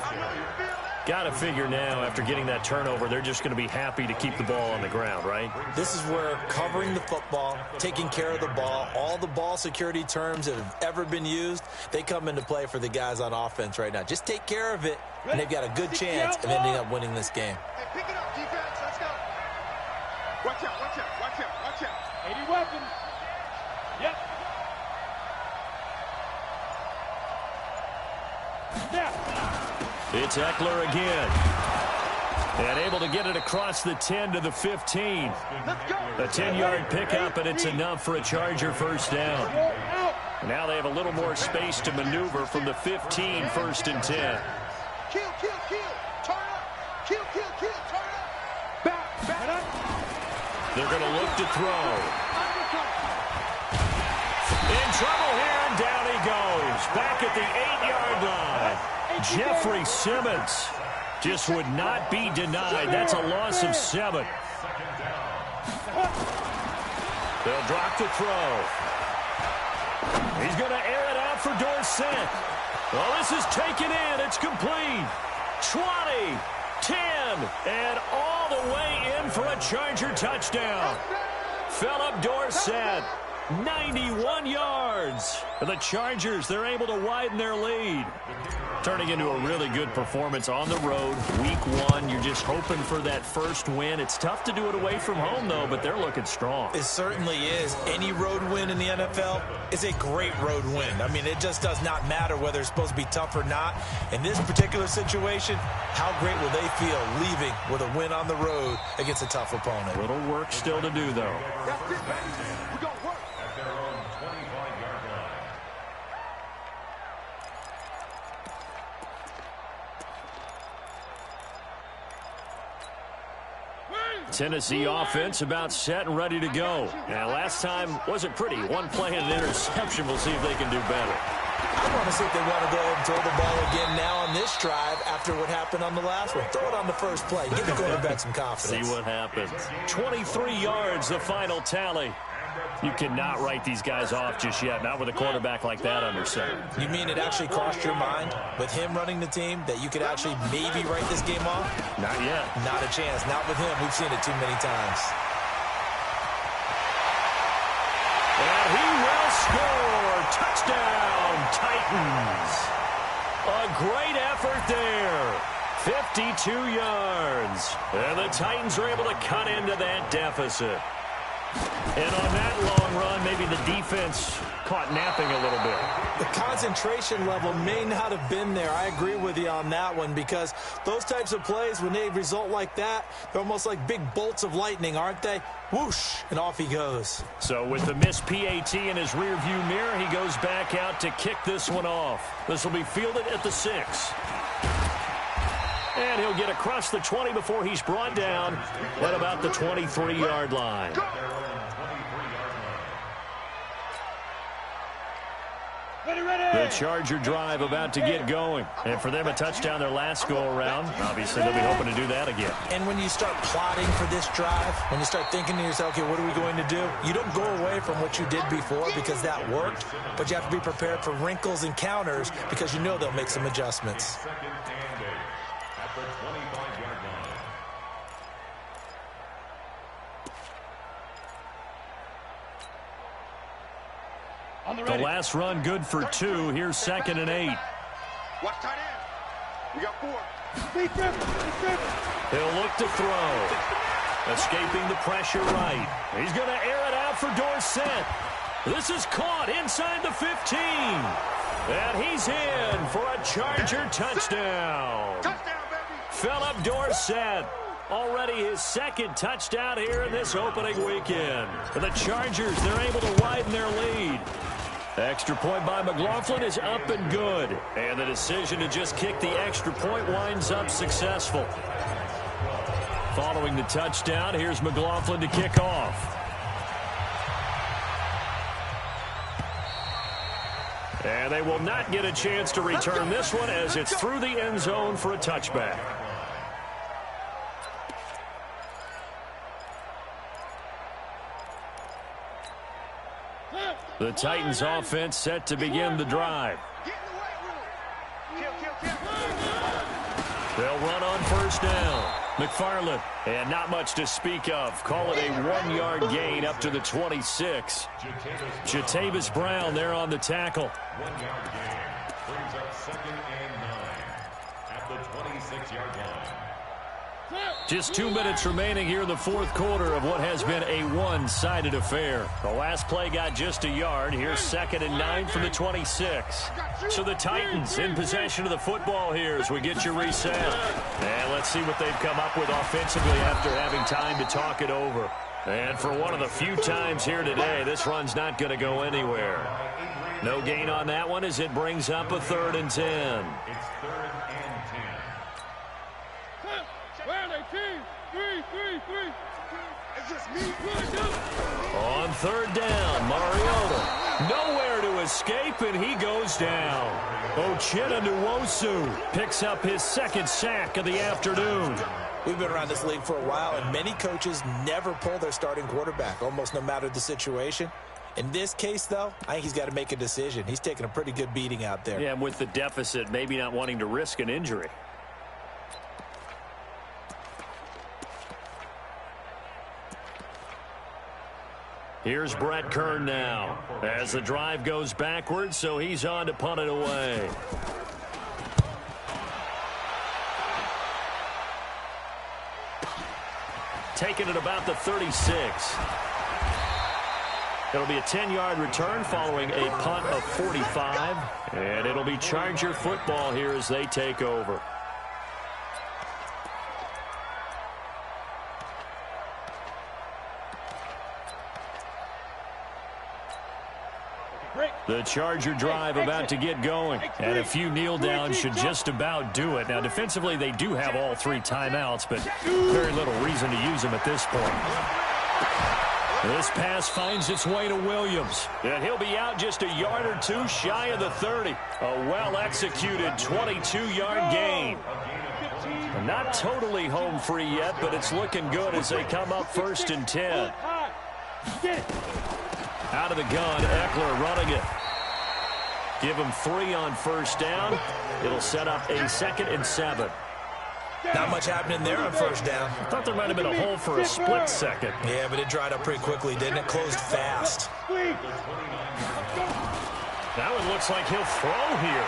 Got to figure now, after getting that turnover, they're just going to be happy to keep the ball on the ground, right? This is where covering the football, taking care of the ball, all the ball security terms that have ever been used, they come into play for the guys on offense right now. Just take care of it, and they've got a good chance of ending up winning this game. Hey, pick it up, defense. Let's go. Watch out, watch out, watch out, watch out. 80 weapons. Yep. Snap. It's Eckler again. And able to get it across the 10 to the 15. A 10-yard pickup, and it's enough for a Charger first down. Now they have a little more space to maneuver from the 15, first and 10. Kill, kill, kill. Turn up. Kill, kill, kill. Turn up. Back, back up. They're going to look to throw. In trouble here, and down he goes. Back at the 8-yard line. Jeffrey Simmons just would not be denied. That's a loss of 7. They'll drop the throw. He's going to air it out for Dorsett. Well, this is taken in. It's complete. 20, 10, and all the way in for a Charger touchdown. Philip Dorsett, 91 yards. The Chargers, they're able to widen their lead. Turning into a really good performance on the road. Week 1, you're just hoping for that first win. It's tough to do it away from home, though, but they're looking strong. It certainly is. Any road win in the NFL is a great road win. I mean, it just does not matter whether it's supposed to be tough or not. In this particular situation, how great will they feel leaving with a win on the road against a tough opponent? A little work still to do, though. That's it, baby. We're going to work. At their own 25-yard line. Tennessee offense about set and ready to go. Now, last time wasn't pretty. One play and an interception. We'll see if they can do better. I want to see if they want to go ahead and throw the ball again now on this drive after what happened on the last one. Throw it on the first play. Give the quarterback some confidence. See what happens. 23 yards, the final tally. You cannot write these guys off just yet, not with a quarterback like that under center. You mean it actually crossed your mind with him running the team that you could actually maybe write this game off? Not yet. Not a chance. Not with him. We've seen it too many times. And he will score. Touchdown, Titans. A great effort there. 52 yards. And the Titans are able to cut into that deficit. And on that long run, maybe the defense caught napping a little bit. The concentration level may not have been there. I agree with you on that one, because those types of plays, when they result like that, they're almost like big bolts of lightning, aren't they? Whoosh, and off he goes. So with the missed PAT in his rearview mirror, he goes back out to kick this one off. This will be fielded at the 6. And he'll get across the 20 before he's brought down at about the 23-yard line. The Charger drive about to get going. And for them, a touchdown their last go-around. Obviously, they'll be hoping to do that again. And when you start plotting for this drive, when you start thinking to yourself, okay, what are we going to do? You don't go away from what you did before because that worked, but you have to be prepared for wrinkles and counters because you know they'll make some adjustments. The last run good for 2. Here's 2nd and 8. Watch tight end. We got 4. He'll look to throw. Escaping the pressure right. He's going to air it out for Dorsett. This is caught inside the 15. And he's in for a Charger touchdown. Touchdown, baby. Philip Dorsett. Already his 2nd touchdown here in this opening weekend. And the Chargers, they're able to widen their lead. Extra point by McLaughlin is up and good. And the decision to just kick the extra point winds up successful. Following the touchdown, here's McLaughlin to kick off. And they will not get a chance to return this one as it's through the end zone for a touchback. The Titans offense set to begin the drive. They'll run on first down. McFarland, and not much to speak of. Call it a 1-yard gain up to the 26. Jatavis Brown there on the tackle. 1-yard gain brings up 2nd and 9 at the 26-yard line. Just 2 minutes remaining here in the fourth quarter of what has been a one-sided affair. The last play got just a yard. Here's 2nd and 9 from the 26. So the Titans in possession of the football here as we get you reset. And let's see what they've come up with offensively after having time to talk it over. And for one of the few times here today, this run's not going to go anywhere. No gain on that one as it brings up a 3rd and 10. It's 3rd and 10. It's just me. On 3rd down, Mariota. Nowhere to escape, and he goes down. Uchenna Nwosu picks up his 2nd sack of the afternoon. We've been around this league for a while, and many coaches never pull their starting quarterback, almost no matter the situation. In this case, though, I think he's got to make a decision. He's taking a pretty good beating out there. Yeah, and with the deficit, maybe not wanting to risk an injury. Here's Brett Kern now as the drive goes backwards, so he's on to punt it away. Taking it about the 36. It'll be a 10-yard return following a punt of 45, and it'll be Charger football here as they take over. The Charger drive about to get going, and a few kneel downs should just about do it. Now, defensively, they do have all 3 timeouts, but very little reason to use them at this point. This pass finds its way to Williams, and he'll be out just a yard or 2 shy of the 30. A well-executed 22-yard gain. Not totally home free yet, but it's looking good as they come up 1st and 10. Out of the gun, Eckler running it. Give him 3 on first down. It'll set up a 2nd and 7. Not much happening there on first down. I thought there might have been a hole for a split second. Yeah, but it dried up pretty quickly, didn't it? Closed fast. Now it looks like he'll throw here.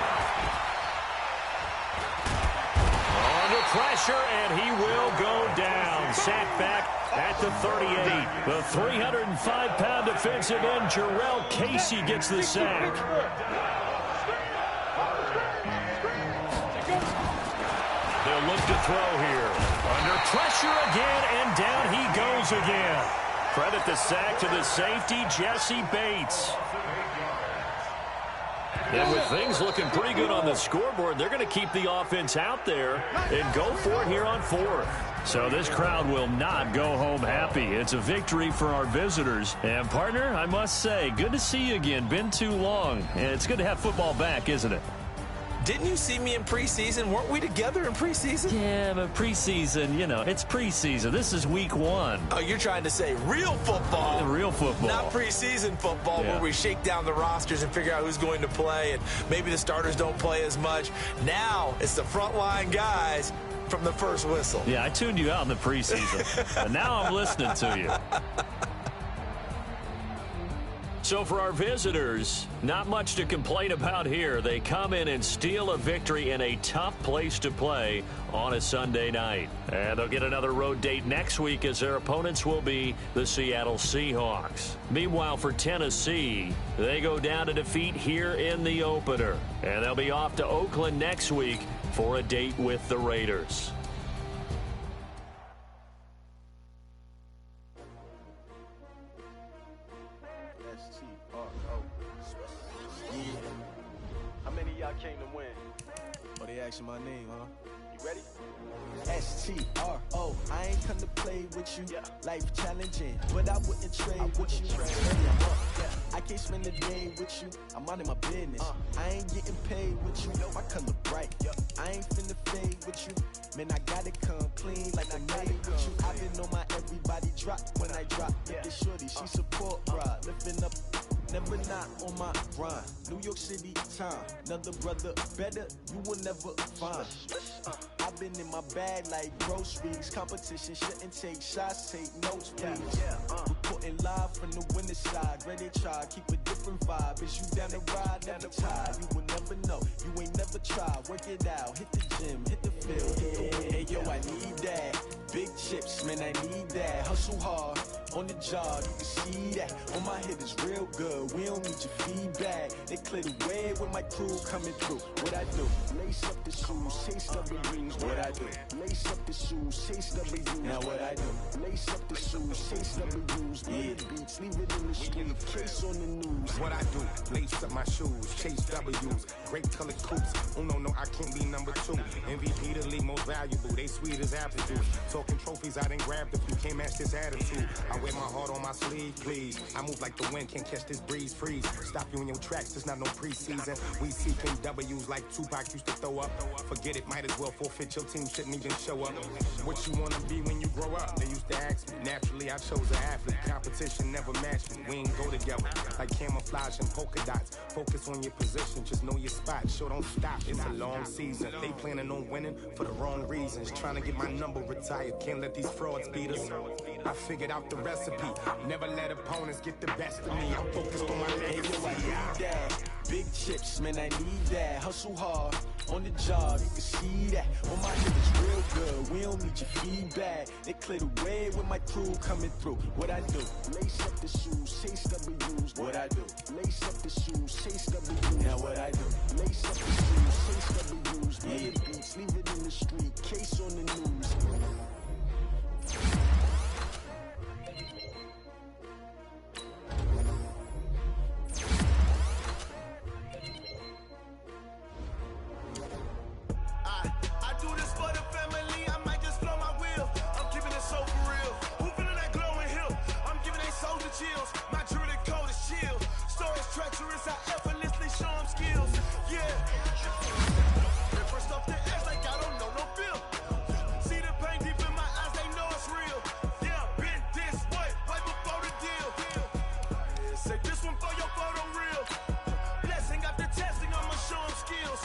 Under pressure, and he will go down. Sacked back At the 38, the 305-pound defensive end, Jarrell Casey gets the sack. They'll look to throw here. Under pressure again, and down he goes again. Credit the sack to the safety, Jesse Bates. And with things looking pretty good on the scoreboard, they're going to keep the offense out there and go for it here on 4th. So this crowd will not go home happy. It's a victory for our visitors. And, partner, I must say, good to see you again. Been too long. And it's good to have football back, isn't it? Didn't you see me in preseason? Weren't we together in preseason? Yeah, but preseason, you know, it's preseason. This is week 1. Oh, you're trying to say real football. Real football. Not preseason football where we shake down the rosters and figure out who's going to play, and maybe the starters don't play as much. Now it's the frontline guys from the first whistle. Yeah, I tuned you out in the preseason. And now I'm listening to you. So for our visitors, not much to complain about here. They come in and steal a victory in a tough place to play on a Sunday night. And they'll get another road date next week as their opponents will be the Seattle Seahawks. Meanwhile, for Tennessee, they go down to defeat here in the opener. And they'll be off to Oakland next week for a date with the Raiders. Came to win. Oh, they asking my name, huh? You ready? S-T-R-O. I ain't come to play with you. Yeah. Life challenging, but I wouldn't trade with you. I can't spend a day with you. I'm minding my business. I ain't getting paid with you. My color bright. I ain't finna fade with you. Man, I gotta come clean like I made with you. I've been on my everybody drop when I drop. Look at shorty, she support, bruh. Lifting up. Never not on my grind. New York City time. Another brother better, you will never find. I've been in my bag like groceries. Competition shouldn't take shots, take notes, please. Reporting live from the winning side. Ready to try, keep a different vibe. Is you down the ride, down the tide? You will never know, you ain't never tried. Work it out, hit the gym, hit the field, hit the wind. Hey yo, I need that. Big chips, man, I need that. Hustle hard, on the job, you can see that. On my hit is real good, we don't need your feedback. They clear the way when my crew coming through. What I do? Lace up the shoes, chase up the rings. What I do? Lace up the shoes, chase up the rings. Now what I do? Lace up the shoes, chase up the rings. Big beats, leave it in the street, case on the news. What I do? Lace up my shoes, chase W's. Great colored coops. Oh no, I can't be number 2. MVP the league most valuable. They sweet as apple juice. Talking trophies, I done grabbed a few. Can't match this attitude. I wear my heart on my sleeve, please. I move like the wind, can't catch this breeze, freeze. Stop you in your tracks, there's not no preseason. We seeking W's like Tupac used to throw up. Forget it, might as well forfeit. Your team shouldn't even show up. What you wanna be when you grow up? They used to ask me. Naturally, I chose an athlete. Competition never matched me. We ain't go together like camouflage and polka dots. Focus on your position, just know your spot. Sure, don't stop. It's a long season. They planning on winning for the wrong reasons. Trying to get my number retired. Can't let these frauds beat us. I figured out the recipe. Never let opponents get the best of me. I'm focused on my legacy. I need that. Big chips, man, I need that. Hustle hard, on the job, you can see that. On my hip is real good, we don't need your feedback. They clear the way with my crew coming through. What I do? Lace up the shoes, chase W's. What I do? Lace up the shoes, chase W's. Now what I do? Lace up the shoes, chase W's. Big beats, leave it in the street, case on the news. I do this for the family, I might just blow my wheel. I'm keeping it so for real. Who feeling that glowing hill? I'm giving they soldier chills. My jewelry code is chill. Stories treacherous, I effortlessly show them skills. Yeah. First off the edge like I don't know no feel. See the pain deep in my eyes, they know it's real. Yeah, been this way, way before the deal. Say this one for your photo reel. Blessing after testing, I'ma show them skills.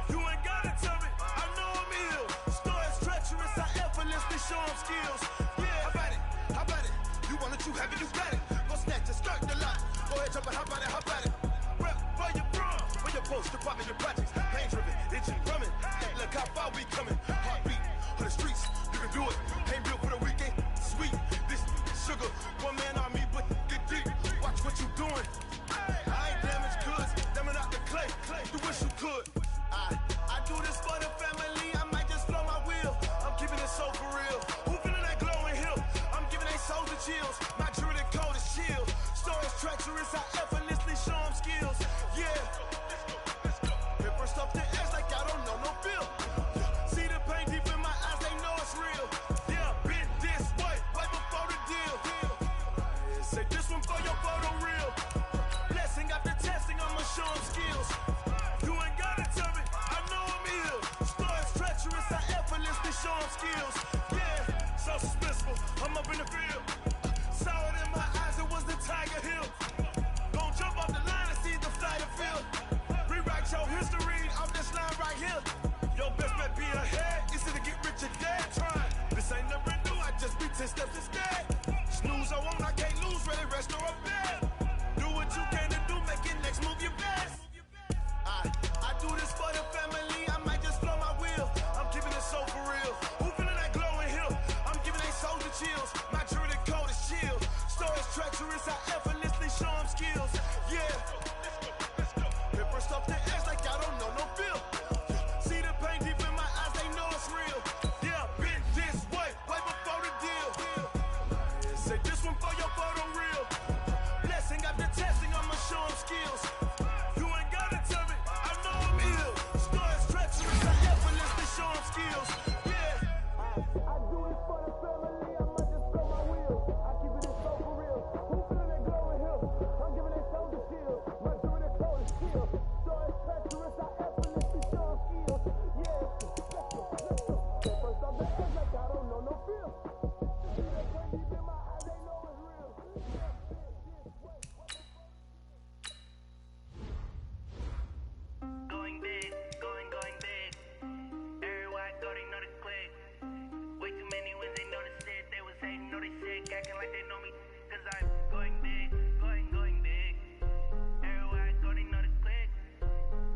You ain't gotta tell me, I know I'm ill. Stories treacherous, I effortlessly show them skills. Yeah, how about it? You want it, you have it, you got it. Go snatch it, start the lot. Go ahead, jump it, how about it? Rep for your bros, for your post, department, your projects. Pain driven, itching, drumming. Look how far we coming. Heartbeat on the streets, you can do it. Pain built for the weekend, sweet. Say this one for your photo reel. Blessing after testing, I'ma show them skills. You ain't gotta tell me, I know I'm ill. Stories treacherous, I effortlessly show them skills. Yeah, so suspenseful, I'm up in the field. Saw it in my eyes, it was the Tiger Hill. Gon' jump off the line and see the flight of field. Rewrite your history off this line right here. Your best bet be ahead, easy to get rich or dead trying. This ain't never new, I just be 10 steps instead. Snooze or won't, I can't lose, ready, rest or a bed. Do what you can to do, make it next move your best. I do this for the family, I might just blow my wheel. I'm keeping it so for real. Who feeling that glowing hill? I'm giving they soldier chills. My jewelry code is chill. Stories treacherous, I effortlessly show them skills. Yeah. Paper stuff the edge like I don't know no feel. See the pain deep in my eyes, they know it's real. Yeah, been this way before the deal. Say this one for your photo reel. Blessing after testing, I'ma show them skills. You ain't gotta tell me, I know I'm ill. Stories treacherous, I effortlessly show them skills. Yeah. I do it for the family, I might just blow my wheel. I keep it so for real. Who feeling that glowing hill? I'm giving they soldier shield. My jewelry code is chill. Stories treacherous, I effortlessly show them skills. Yeah. Let's go. First off the edge like I don't know no feel. See that pain deep in my eyes, they know it's real. Going big, going big. Everywhere I go, they know the click. Way too many wins, they know the shit. They was hating, know they sick, acting like they know me. Cause I'm going big, going big. Everywhere I go, they know the click.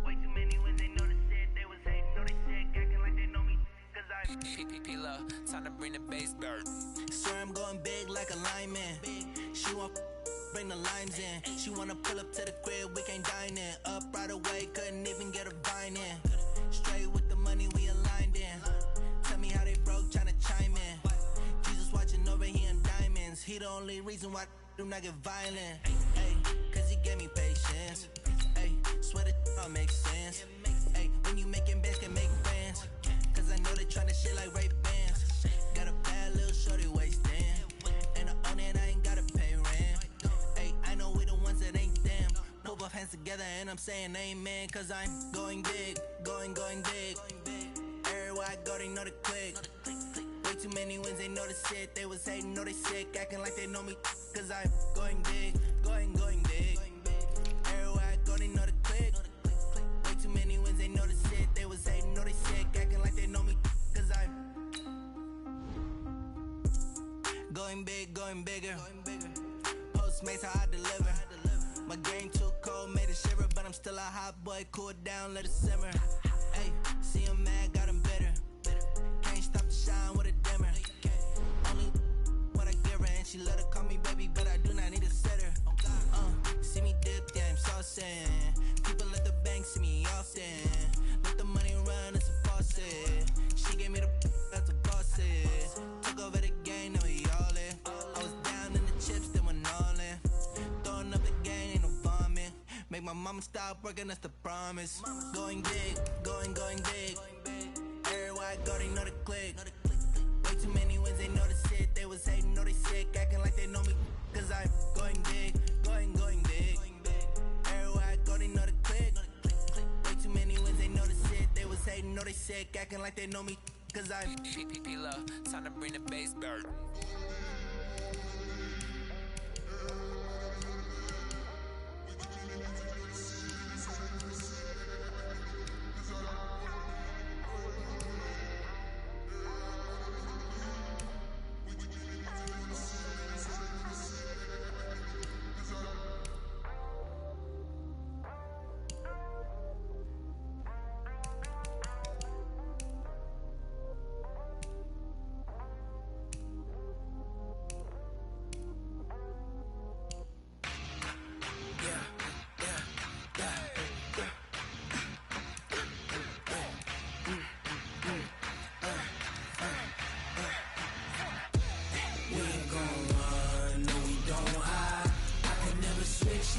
Way too many wins, they know the shit. They was hating, know they sick, acting like they know me. Cause I'm P-P-P-Love, time to bring the bass bird. Swear I'm going big like a lineman. She want bring the limes in. She wanna pull up to the crib, we can't dine in. Up right away, couldn't even get a vine in. Straight with the money, we aligned in. Tell me how they broke, tryna chime in. Jesus watching over here in diamonds. He the only reason why I do not get violent. Ay, cause he gave me patience. Ay, swear that all makes sense. Ay, when you making bands, can make friends. Cause I know they tryna shit like Ray-Bans. Got a bad little shorty wasting. And I own it, I ain't gotta pay rent. Ay, I know we the ones that ain't them. Move both hands together and I'm saying amen. Cause I'm going big, going big. Everywhere I go, they know the click. Way too many wins, they know the shit. They was hating, know they sick, acting like they know me. Cause I'm going big, going big. Everywhere I go, they know the click. Way too many wins, they know the shit. They was hating, know they sick, acting like they know me. Cause I'm going big, going bigger. Postmates, how I deliver. My game too cold, made it shiver. But I'm still a hot boy, cool it down, let it simmer. Hey, see him mad, got him bitter. Can't stop the shine with a dimmer. Only what I give her, and she let her call me baby, but I do not need a sitter. See me dip, yeah, I'm saucing. People at the bank see me often. Let the money run, it's a faucet. She gave me the that's a boss is. Took over the game, now we all in. I was down in the chips, then went all in. Throwing up the game, ain't no vomit. Make my mama stop working, that's the promise. Going big, going big. Everywhere I go, they know the click. Way too many wins, they know the shit. They was hating, know they sick, acting like they know me. Cause I'm going big, going big. Everywhere I go, they know the click. Way too many wins, they know the shit. They was hating, know they sick, acting like they know me. Cause I'm P-P-P-Love, time to bring the bass bird.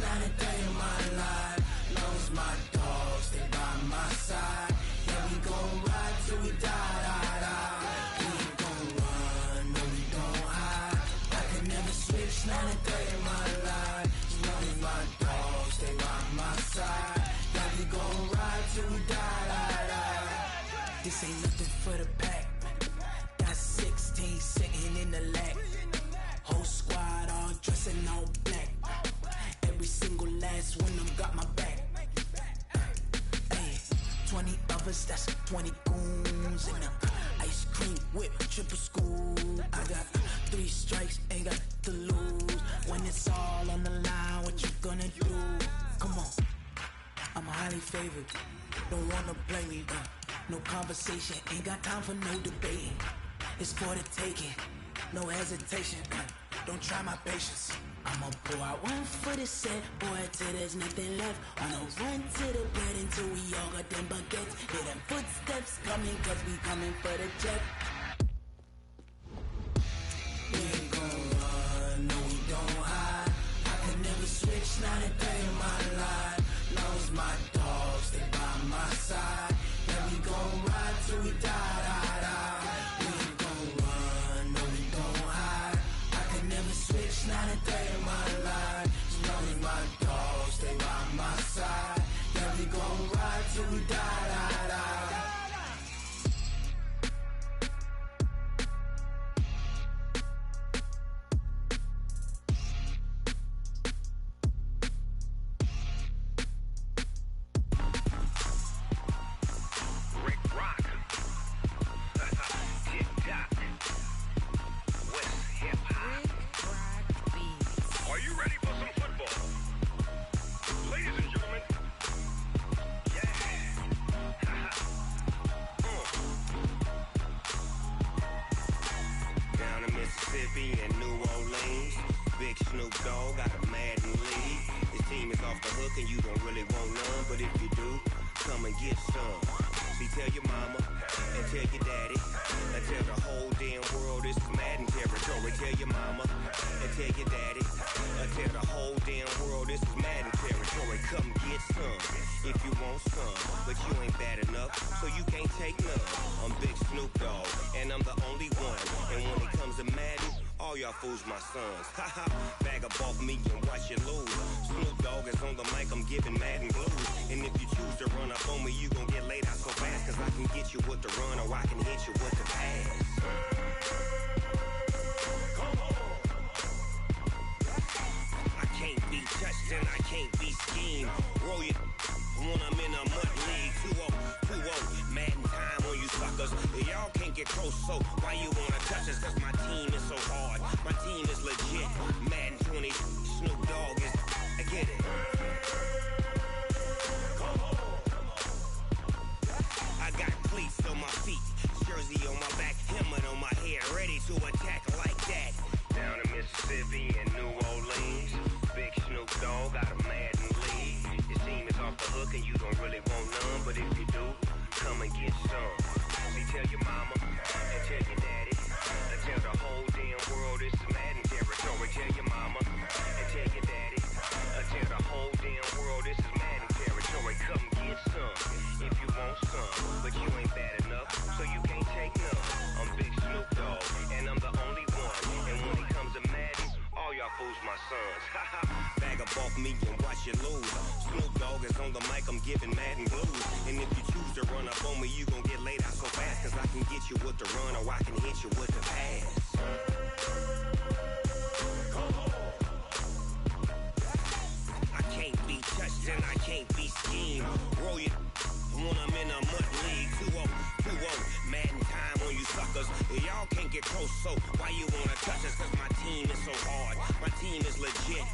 not a day in my life. Lost my dogs, they by my side. Yeah, we gon' ride till we die, die, die. We ain't gon' run, no we don't hide. I can never switch, not a day in my This ain't nothing for the pack. Got 16 sitting in the lap. Whole squad all dressing all black. Every single last one of them got my back. Hey, 20 of us, that's 20 goons in the ice cream whip, triple scoop. I got 3 strikes, ain't got to lose. When it's all on the line, what you gonna do? Come on, I'm highly favored. Don't wanna play me, no conversation. Ain't got time for no debating. It's for the taking, no hesitation. Don't try my patience. I'ma pour out one for the set, boy, till there's nothing left. I'ma run to the bed until we all got them baguettes. Hear them footsteps coming, cause we coming for the jet. We ain't gon' run, no we don't hide. I can never switch, not a day in my life. Long as my dogs stay by my side. Yeah, we gon' ride till we die, die, die. We ain't gon' run, no we don't hide. I can never switch, not a day in my life. As long as my dogs stay by my side. Yeah, we gon' ride till we die, die, die. My sons, haha, bag up off me and watch you lose. Snoop Dogg is on the mic, I'm giving Madden blues. And if you choose to run up on me, you gon' get laid out so fast. Cause I can get you with the run or I can hit you with the pass. Come on. I can't be touched and I can't be schemed. Roll you when I'm in a mud league. 2-0, 2-0, Madden time on you suckers. Y'all can't get close, so why you wanna touch us? Cause my team is so hard. My team is legit. Madden 20, Snoop Dogg is. I get it. Come on. I got cleats on my feet, jersey on my back, helmet on my head, ready to attack like that. Down in Mississippi and New Orleans, big Snoop Dogg got a Madden league. Your team is off the hook and you don't really want none, but if you do, come and get some. See, tell your mama and tell your daddy. Tell the whole damn world it's Madden territory. Tell your mama and tell your daddy. Tell the whole damn world this is Madden territory. Come get some if you want some, but you ain't bad enough, so you can't take none. I'm Big Snoop Dogg, and I'm the only one. And when it comes to Madden, all y'all fools my sons. Bag up off me and watch you lose. Snoop Dogg is on the mic, I'm giving Madden blues. And if you choose to run up on me, you gon' get laid out so fast. Cause I can get you with the run or I can hit you with the pass. I can't be touched and I can't be schemed. Roll you when I'm in a mud league. 2-0, 2-0, Madden time on you suckers. Y'all can't get close, so why you wanna touch us? Cause my team is so hard. My team is legit.